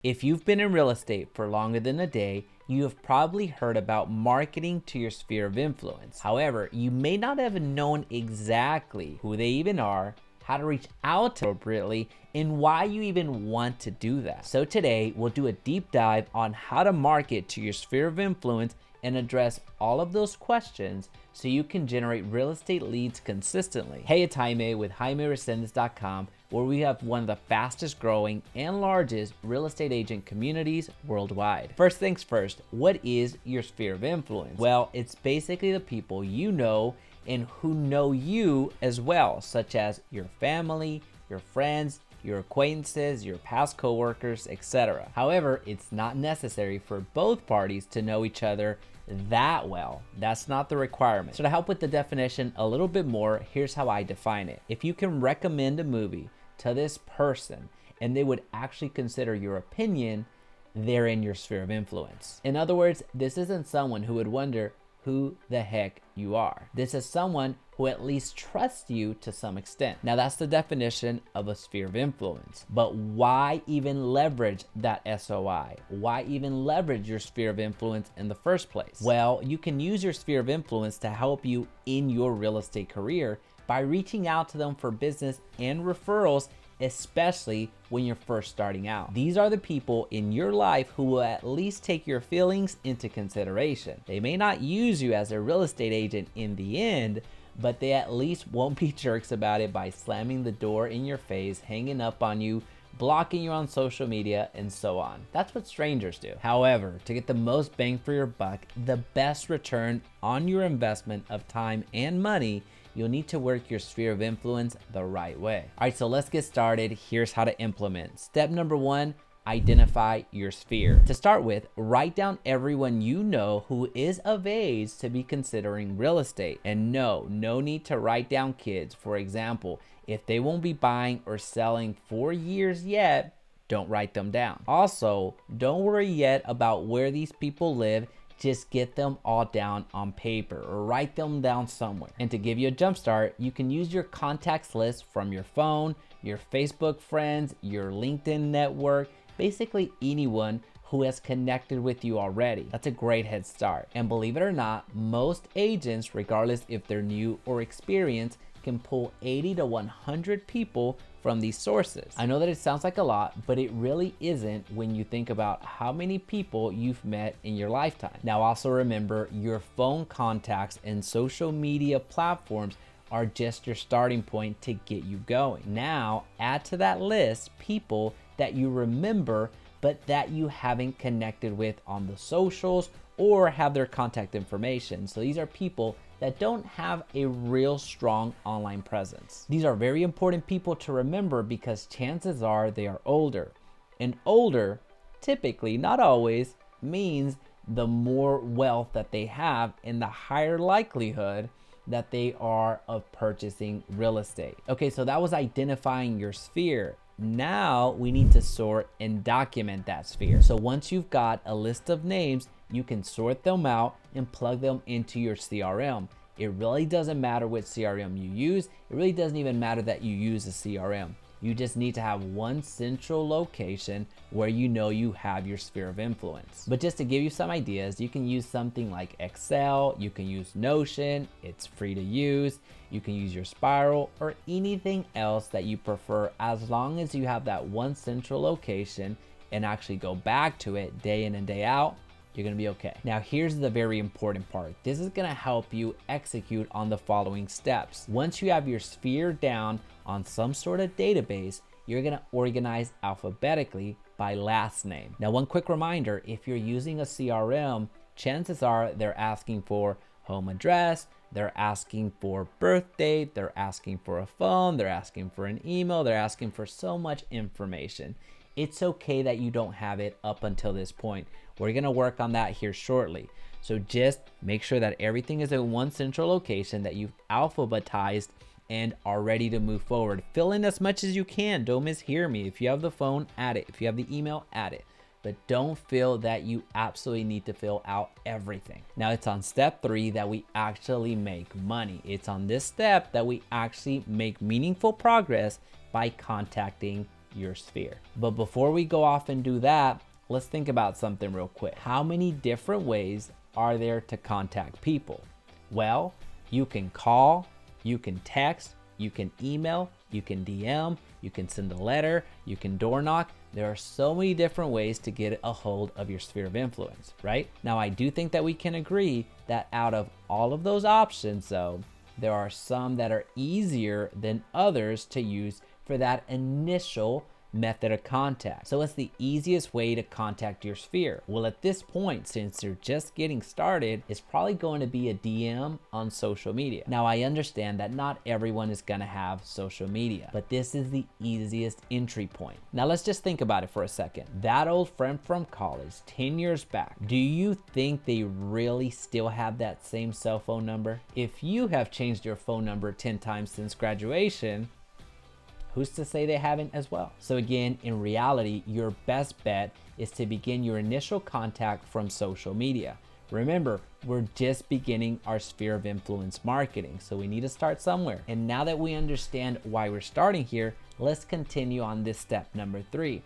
If you've been in real estate for longer than a day, you have probably heard about marketing to your sphere of influence. However, you may not have known exactly who they even are, how to reach out to appropriately, and why you even want to do that. So today, we'll do a deep dive on how to market to your sphere of influence and address all of those questions so you can generate real estate leads consistently. Hey, it's Jaime with JaimeResendiz.com, where we have one of the fastest growing and largest real estate agent communities worldwide. First things first, what is your sphere of influence? Well, it's basically the people you know and who know you as well, such as your family, your friends, your acquaintances, your past coworkers, etc. However, it's not necessary for both parties to know each other that well. That's not the requirement. So to help with the definition a little bit more, here's how I define it. If you can recommend a movie to this person and they would actually consider your opinion, they're in your sphere of influence. In other words, this isn't someone who would wonder who the heck you are. This is someone who at least trusts you to some extent. Now that's the definition of a sphere of influence. But why even leverage that SOI? Why even leverage your sphere of influence in the first place? Well, you can use your sphere of influence to help you in your real estate career by reaching out to them for business and referrals, especially when you're first starting out. These are the people in your life who will at least take your feelings into consideration. They may not use you as a real estate agent in the end, but they at least won't be jerks about it by slamming the door in your face, hanging up on you, blocking you on social media, and so on. That's what strangers do. However, to get the most bang for your buck, the best return on your investment of time and money, you'll need to work your sphere of influence the right way. All right, so let's get started. Here's how to implement. Step number one, identify your sphere. To start with, write down everyone you know who is of age to be considering real estate. And no need to write down kids. For example, if they won't be buying or selling for years yet, don't write them down. Also, don't worry yet about where these people live. Just get them all down on paper or write them down somewhere. And to give you a jump start, you can use your contacts list from your phone, your Facebook friends, your LinkedIn network, basically anyone who has connected with you already. That's a great head start. And believe it or not, most agents, regardless if they're new or experienced, can pull 80 to 100 people from these sources. I know that it sounds like a lot, but it really isn't when you think about how many people you've met in your lifetime. Now also remember, your phone contacts and social media platforms are just your starting point to get you going. Now add to that list people that you remember but that you haven't connected with on the socials or have their contact information. So these are people that don't have a real strong online presence. These are very important people to remember because chances are they are older. And older, typically, not always, means the more wealth that they have and the higher likelihood that they are of purchasing real estate. Okay, so that was identifying your sphere. Now we need to sort and document that sphere. So once you've got a list of names, you can sort them out and plug them into your CRM. It really doesn't matter which CRM you use. It really doesn't even matter that you use a CRM. You just need to have one central location where you know you have your sphere of influence. But just to give you some ideas, you can use something like Excel, you can use Notion, it's free to use. You can use your Spiral or anything else that you prefer, as long as you have that one central location and actually go back to it day in and day out. You're gonna be okay. Now here's the very important part. This is gonna help you execute on the following steps. Once you have your sphere down on some sort of database, you're gonna organize alphabetically by last name. Now one quick reminder, if you're using a CRM, chances are they're asking for home address, they're asking for birth date, they're asking for a phone, they're asking for an email, they're asking for so much information. It's okay that you don't have it up until this point. We're gonna work on that here shortly. So just make sure that everything is in one central location, that you've alphabetized and are ready to move forward. Fill in as much as you can. Don't mishear me. If you have the phone, add it. If you have the email, add it. But don't feel that you absolutely need to fill out everything. Now it's on step 3 that we actually make money. It's on this step that we actually make meaningful progress by contacting your sphere. But before we go off and do that, let's think about something real quick. How many different ways are there to contact people? Well, you can call, you can text, you can email, you can DM, you can send a letter, you can door knock. There are so many different ways to get a hold of your sphere of influence, right? Now, I do think that we can agree that out of all of those options, though, there are some that are easier than others to use for that initial method of contact. So what's the easiest way to contact your sphere? Well, at this point, since you're just getting started, it's probably going to be a DM on social media. Now, I understand that not everyone is going to have social media, but this is the easiest entry point. Now, let's just think about it for a second. That old friend from college 10 years back, do you think they really still have that same cell phone number? If you have changed your phone number 10 times since graduation, who's to say they haven't as well? So again, in reality, your best bet is to begin your initial contact from social media. Remember, we're just beginning our sphere of influence marketing, so we need to start somewhere. And now that we understand why we're starting here, let's continue on this step number 3.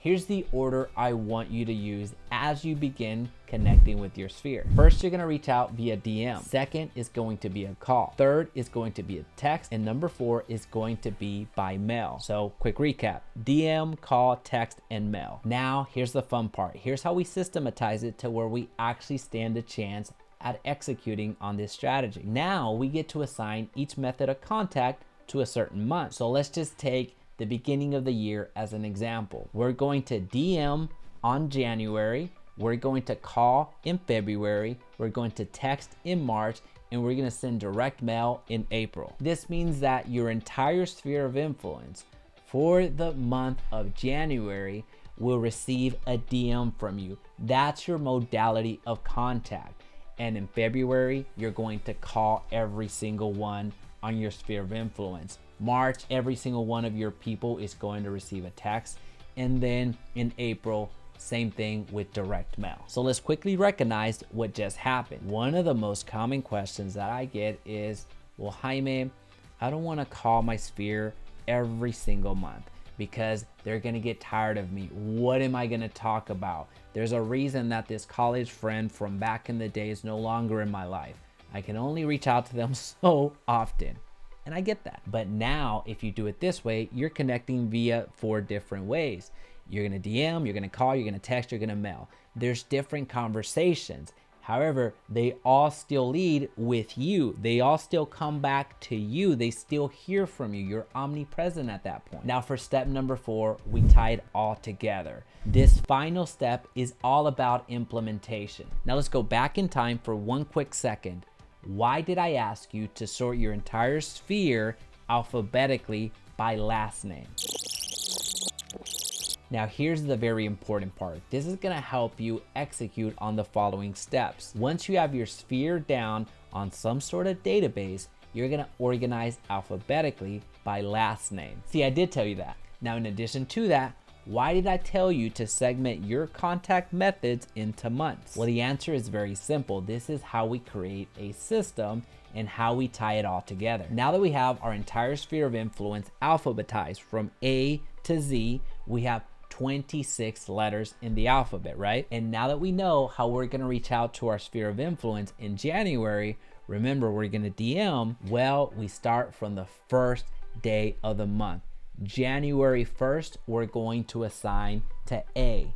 Here's the order I want you to use as you begin connecting with your sphere. First, you're gonna reach out via DM. Second is going to be a call. Third is going to be a text. And number 4 is going to be by mail. So quick recap: DM, call, text, and mail. Now, here's the fun part. Here's how we systematize it to where we actually stand a chance at executing on this strategy. Now, we get to assign each method of contact to a certain month. So let's just take the beginning of the year as an example. We're going to DM on January, we're going to call in February, we're going to text in March, and we're gonna send direct mail in April. This means that your entire sphere of influence for the month of January will receive a DM from you. That's your modality of contact. And in February, you're going to call every single one on your sphere of influence. March, every single one of your people is going to receive a text. And then in April, same thing with direct mail. So let's quickly recognize what just happened. One of the most common questions that I get is, well, Jaime, I don't want to call my sphere every single month because they're going to get tired of me. What am I going to talk about? There's a reason that this college friend from back in the day is no longer in my life. I can only reach out to them so often. And I get that. But now, if you do it this way, you're connecting via 4 different ways. You're gonna DM, you're gonna call, you're gonna text, you're gonna mail. There's different conversations. However, they all still lead with you. They all still come back to you. They still hear from you. You're omnipresent at that point. Now for step number 4, we tie it all together. This final step is all about implementation. Now let's go back in time for one quick second. Why did I ask you to sort your entire sphere alphabetically by last name? Now here's the very important part. This is gonna help you execute on the following steps. Once you have your sphere down on some sort of database, you're gonna organize alphabetically by last name. See, I did tell you that. Now in addition to that, why did I tell you to segment your contact methods into months? Well, the answer is very simple. This is how we create a system and how we tie it all together. Now that we have our entire sphere of influence alphabetized from A to Z, we have 26 letters in the alphabet, right? And now that we know how we're gonna reach out to our sphere of influence in January, remember we're gonna DM, well, we start from the first day of the month. January 1st, we're going to assign to A.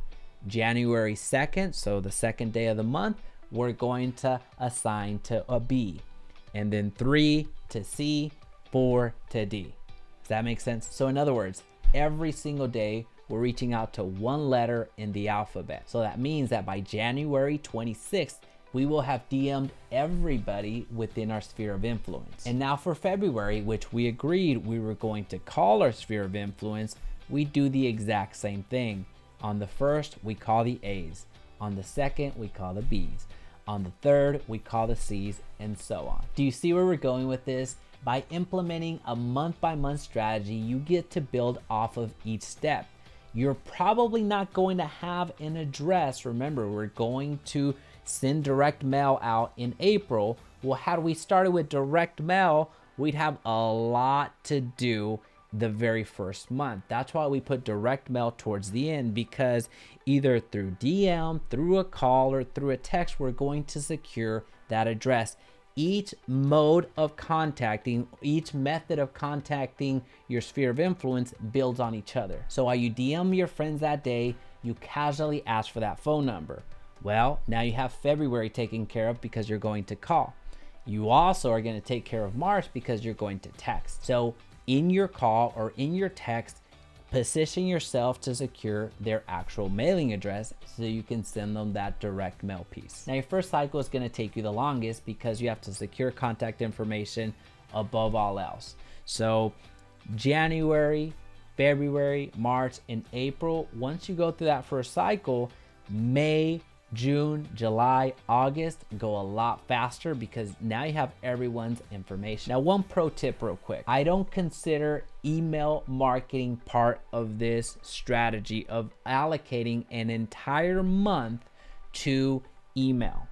January 2nd, so the second day of the month, we're going to assign to a B. And then 3 to C, 4 to D. Does that make sense? So in other words, every single day, we're reaching out to one letter in the alphabet. So that means that by January 26th, we will have DM'd everybody within our sphere of influence. And now for February, which we agreed we were going to call our sphere of influence, we do the exact same thing. On the first, we call the A's. On the second, we call the B's. On the third, we call the C's, and so on. Do you see where we're going with this? By implementing a month-by-month strategy, you get to build off of each step. You're probably not going to have an address. Remember, we're going to send direct mail out in April. Well, had we started with direct mail, we'd have a lot to do the very first month. That's why we put direct mail towards the end, because either through DM, through a call, or through a text, we're going to secure that address. Each mode of contacting, each method of contacting your sphere of influence builds on each other. So while you DM your friends that day, you casually ask for that phone number. Well, now you have February taken care of because you're going to call. You also are going to take care of March because you're going to text. So in your call or in your text, position yourself to secure their actual mailing address so you can send them that direct mail piece. Now your first cycle is going to take you the longest because you have to secure contact information above all else. So January, February, March, and April, once you go through that first cycle, May, June, July, August go a lot faster because now you have everyone's information. Now, one pro tip real quick. I don't consider email marketing part of this strategy of allocating an entire month to email.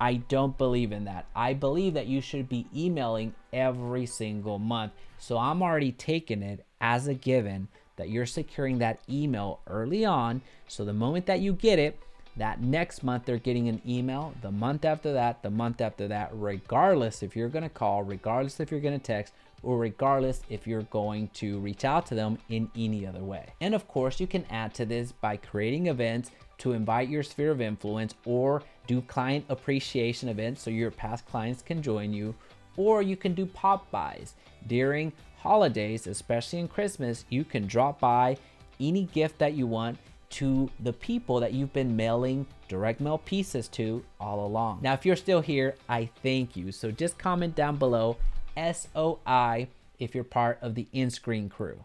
I don't believe in that. I believe that you should be emailing every single month. So I'm already taking it as a given that you're securing that email early on. So the moment that you get it, that next month they're getting an email, the month after that, the month after that, regardless if you're gonna call, regardless if you're gonna text, or regardless if you're going to reach out to them in any other way. And of course, you can add to this by creating events to invite your sphere of influence, or do client appreciation events so your past clients can join you, or you can do pop buys. During holidays, especially in Christmas, you can drop by any gift that you want to the people that you've been mailing direct mail pieces to all along. Now, if you're still here, I thank you. So just comment down below SOI if you're part of the in-screen crew.